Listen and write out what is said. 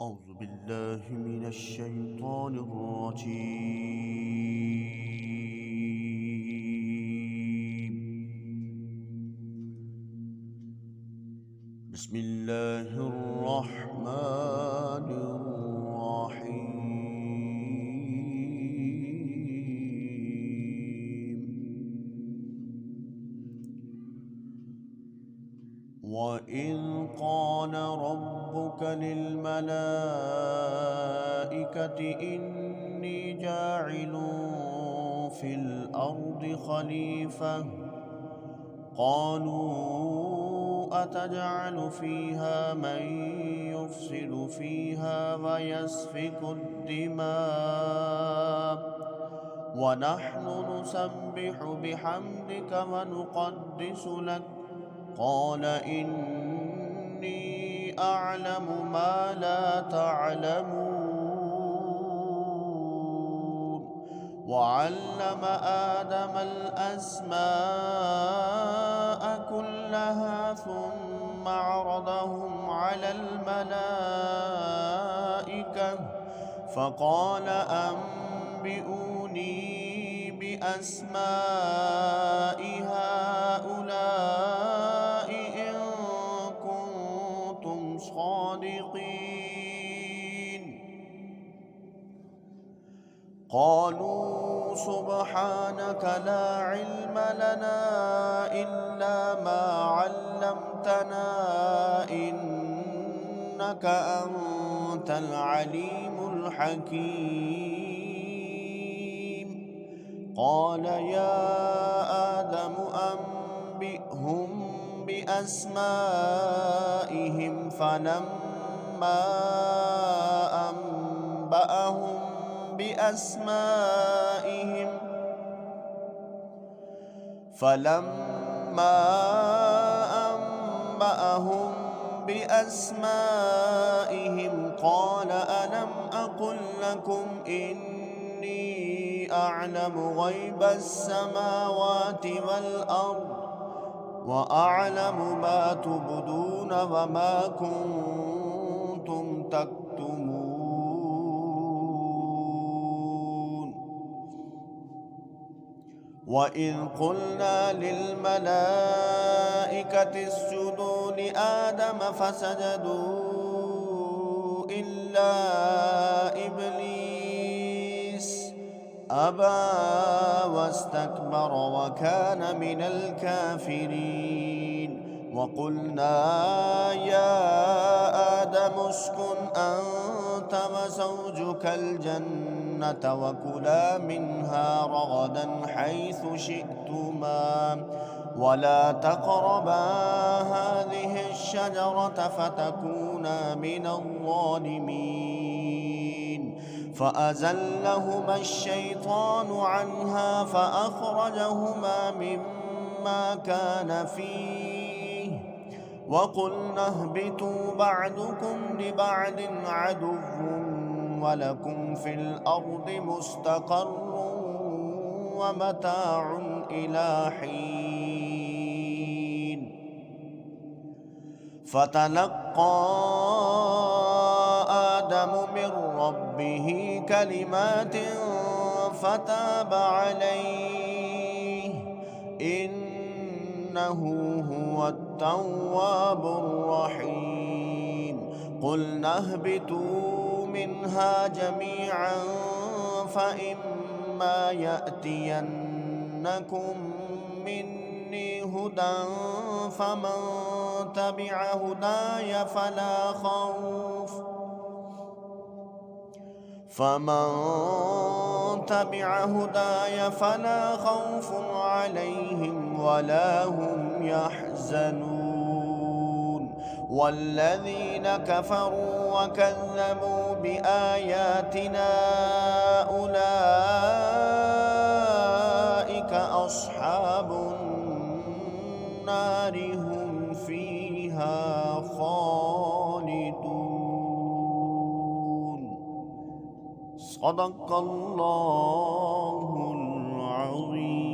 أعوذ بالله من الشيطان الرجيم. بسم الله الرحمن الرحيم. وإذ قال ربك للملائكة إني جاعل في الأرض خليفة قالوا أتجعل فيها من يفسد فيها ويسفك الدماء ونحن نسبح بحمدك ونقدس لك قال إني أعلم ما لا تعلمون وعلم آدم الأسماء كلها ثم عرضهم على الملائكة فقال أنبئوني بأسماء هؤلاء إن كنتم صادقين. قالوا سبحانك لا علم لنا إلا ما علمتنا إنك أنت العليم الحكيم. قال يا آدم أنبئهم بأسمائهم فلما أنبأهم بأسمائهم قال ألم أقل لكم إني أعلم غيب السماوات والأرض وأعلم ما تبدون وما كنتم تكتمون. وإذ قلنا للملائكة اسجدوا لآدم فسجدوا إلا إبليس أبى واستكبر وكان من الكافرين. وقلنا يا آدم اسكن أنت وزوجك الجنة وكلا منها رغدا حيث شئتما ولا تقربا هذه الشجرة فتكونا من الظالمين. فأزلهما الشيطان عنها فأخرجهما مما كان فيه وقلنا اهبطوا بعضكم لبعض عدو ولكم في الأرض مستقر ومتاع إلى حين. فتلقى آدم من ربه كلمات فتاب عليه إنه هو التواب الرحيم. قلنا اهبطوا منها جميعا فإما يأتينكم مني هدى فمن تبع هداي فلا خوف عليهم ولا هم يحزنون. والذين كفروا وكذبوا بآياتنا أولئك أصحاب النار هم فيها خالدون. صدق الله العظيم.